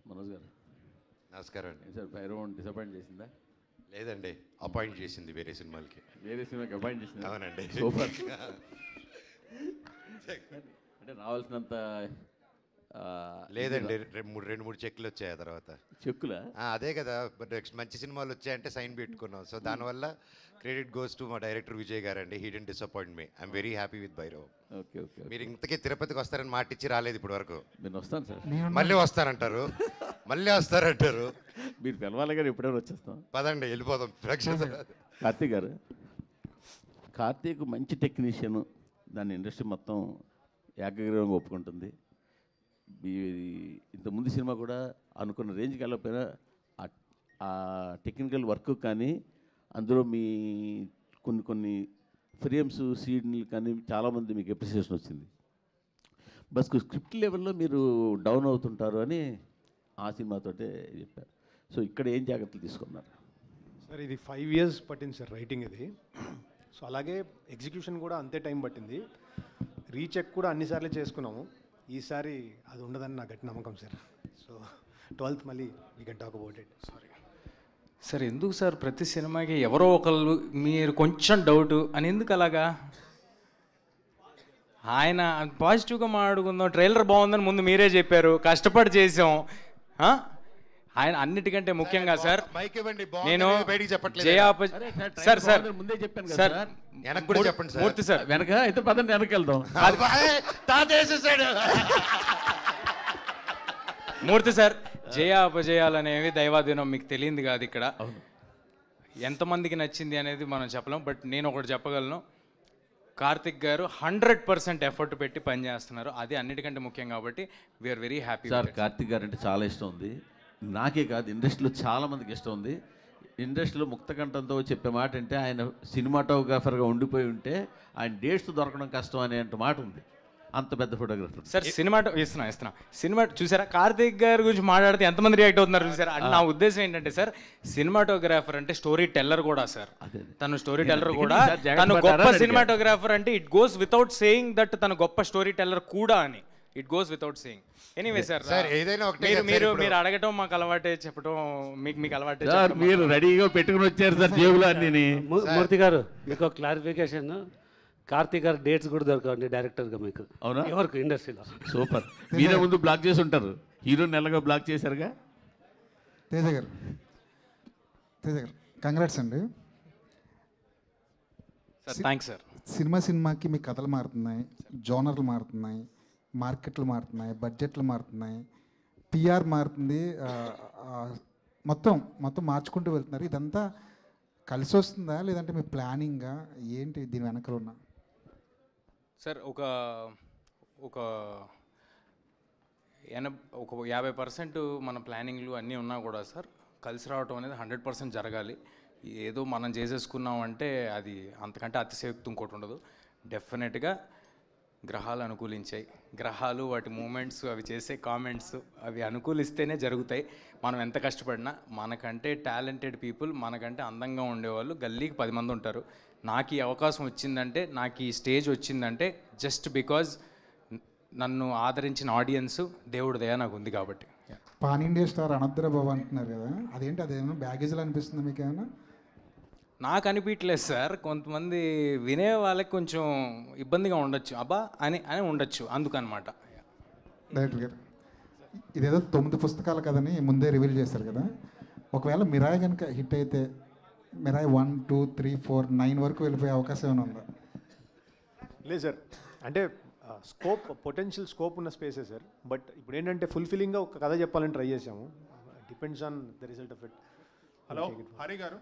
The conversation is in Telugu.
మనోజ్ గారు నమస్కారం అండి. సార్ భైరవం డిసప్పాయింట్ చేసిందా? లేదండి, అపాయింట్ చేసింది వేరే సినిమాలకి. వేరే సినిమాకి అపాయింట్ చేసిందా? అవునండి. సూపర్. అంటే రావాల్సినంత లేదండి, రెండు మూడు చెక్లు వచ్చాయి ఆ తర్వాత. చెక్కులా? అదే కదా, నెక్స్ట్ మంచి సినిమాలు వచ్చాయంటే సైన్ పెట్టుకున్నాం. సో దానివల్ల క్రెడిట్ గోస్ టు మా డైరెక్టర్ విజయ్ గారు అండి. He didn't disappoint me. I'm very happy with Bhairav. Okay okay. మీరు ఇంతకీ తిరుపతికి వస్తారని మాట ఇచ్చి రాలేదు ఇప్పటి వరకు. నేను వస్తాను సార్. మళ్ళీ వస్తారంటారు, మళ్ళీ వస్తారంటారు. మీరు తెలవాలి గారు, ఎప్పుడైనా వచ్చేస్తాం. పదండి వెళ్ళిపోదాం ప్రేక్షకులు. కార్తీక్ గారు, కార్తీక్ మంచి టెక్నీషియన్, దాన్ని ఇండస్ట్రీ మొత్తం ఏకగ్రీవంగా ఒప్పుకుంటుంది. ఇంతకుముందు సినిమా కూడా అనుకున్న రేంజ్కి వెళ్ళకపోయినా ఆ టెక్నికల్ వర్క్ కానీ అందులో మీ కొన్ని ఫ్రేమ్స్ సీన్లు కానీ చాలామంది మీకు అప్రిసియేషన్ వచ్చింది. బస్ స్క్రిప్ట్ లెవెల్లో మీరు డౌన్ అవుతుంటారు అని ఆ సినిమాతోటే చెప్పారు. సో ఇక్కడ ఏం జాగ్రత్తలు తీసుకున్నారు సార్? ఇది 5 years పట్టింది సార్ రైటింగ్ ఇది. సో అలాగే ఎగ్జిక్యూషన్ కూడా అంతే టైం పట్టింది. రీచెక్ కూడా అన్నిసార్లు చేసుకున్నాము. ఈసారి అది ఉండదని నా గట్టి నమ్మకం సార్. సో 12th మళ్ళీ we can talk about it. Sorry sir, ఎందుకు సార్ ప్రతి సినిమాకి ఎవరో ఒకళ్ళు మీరు కొంచెం డౌట్ అని ఎందుకు అలాగా? ఆయన పాజిటివ్గా మాట్లాడుకుందాం, ట్రైలర్ బాగుందని ముందు మీరే చెప్పారు, కష్టపడి చేసాం. ఆయన అన్నిటికంటే ముఖ్యంగా సార్ నేను సార్ సార్ ముందే చెప్పాను సార్ వెనక్కి కూడా చెప్పండి సార్. మూర్తి సార్ వెనక అయితే పదండి వెనక్కి వెళ్దాం. మూర్తి సార్, జయ అపజయాలు అనేవి దైవాధీనం, మీకు తెలియంది కాదు. ఇక్కడ ఎంతమందికి నచ్చింది అనేది మనం చెప్పలేం. బట్ నేను ఒకటి చెప్పగలను, కార్తిక్ గారు 100% ఎఫర్ట్ పెట్టి పనిచేస్తున్నారు. అది అన్నిటికంటే ముఖ్యం. కాబట్టి we are very happy. Sir Karthik garu అంటే చాలా ఇష్టం ఉంది, నాకే కాదు ఇండస్ట్రీలో చాలామందికి ఇష్టం ఉంది. ఇండస్ట్రీలో ముక్తకంఠంతో చెప్పే మాట అంటే ఆయన సినిమాటోగ్రాఫర్గా ఉండిపోయి ఉంటే ఆయన డేట్స్ దొరకడం కష్టం అనే మాట ఉంది. అంత పెద్ద ఫోటోగ్రాఫర్ సార్. ఇస్తున్నా సినిమా చూసారా? కార్తిక్ గారి గురించి మాట్లాడితే ఎంతమంది రియాక్ట్ అవుతున్నారు చూసారా? నా ఉద్దేశం ఏంటంటే సార్, సినిమాటోగ్రాఫర్ అంటే స్టోరీ టెల్లర్ కూడా సార్. తను స్టోరీ టెల్లర్ కూడా, తను గొప్ప సినిమాటోగ్రాఫర్ అంటే it goes without saying that తను గొప్ప స్టోరీ టెల్లర్ కూడా అని. It goes without saying. Anyway sir, ఏదైనా మీరు అడగటం మాకు అలవాటే, చెప్పడం మీకు అలవాటే. మీరు రెడీగా పెట్టుకుని వచ్చారు సార్ జేబులో అన్ని. మూర్తి గారు, మీకు క్లారిఫికేషన్, కార్తీక్ గారు డేట్స్ కూడా దొరకండి డైరెక్టర్గా మీకు. అవునా? ఎవరికి ఇండస్ట్రీలో. సూపర్. మీరే ముందు బ్లాక్ చేసి ఉంటారు, హీరో నెలగా బ్లాక్ చేశారుగా. తేజ గారు కంగ్రాట్స్ అండి. Thanks sir. సినిమాకి మీ కథలు మారుతున్నాయి, జోనర్లు మారుతున్నాయి, మార్కెట్లు మారుతున్నాయి, బడ్జెట్లు మారుతున్నాయి, పిఆర్ మారుతుంది, మొత్తం మార్చుకుంటూ వెళ్తున్నారు. ఇదంతా కలిసి వస్తుందా లేదంటే మీ ప్లానింగా ఏంటి దీని వెనకాల ఉన్న? సార్ ఒక 50% మన ప్లానింగ్లు అన్నీ ఉన్నా కూడా సార్, కలిసి రావటం అనేది 100% జరగాలి. ఏదో మనం చేసేసుకున్నామంటే అది అంతకంటే అతిశయోక్తి ఇంకోటి ఉండదు. డెఫినెట్గా గ్రహాలు అనుకూలించాయి. గ్రహాలు వాటి మూమెంట్స్, అవి చేసే కామెంట్స్, అవి అనుకూలిస్తేనే జరుగుతాయి. మనం ఎంత కష్టపడినా, మనకంటే టాలెంటెడ్ పీపుల్, మనకంటే అందంగా ఉండేవాళ్ళు గల్లీకి 10 మంది ఉంటారు. నాకు ఈ అవకాశం వచ్చిందంటే, నాకు ఈ స్టేజ్ వచ్చిందంటే జస్ట్ బికాజ్ నన్ను ఆదరించిన ఆడియన్స్, దేవుడి దయ నాకు ఉంది కాబట్టి. పాన్ ఇండియా స్టార్ అనద్ర బాబు అంటున్నారు కదా, అదేంటి? అదేమో బ్యాగేజ్లో అనిపిస్తుంది మీకు ఏమైనా? నాకు అనిపించలేదు సార్. కొంతమంది వినే వాళ్ళకి కొంచెం ఇబ్బందిగా ఉండొచ్చు, అబ్బా అని ఉండొచ్చు, అందుకనమాట. డైరెక్టర్ గారు, ఇదేదో 9 పుస్తకాలు కదని ముందే రివీల్ చేశారు కదా, ఒకవేళ మిరాయి కనుక హిట్ అయితే మిరాయి 1, 2, 3, 4, 9 వరకు వెళ్ళిపోయే అవకాశం ఏమైనా ఉందా? లేదు సార్, అంటే పొటెన్షియల్ స్కోప్ ఉన్న స్పేసే సార్. బట్ ఇప్పుడు ఏంటంటే ఫుల్ఫిల్లింగ్గా ఒక కథ చెప్పాలని ట్రై చేసాము. Depends on the result of it. Hello Hari గారు.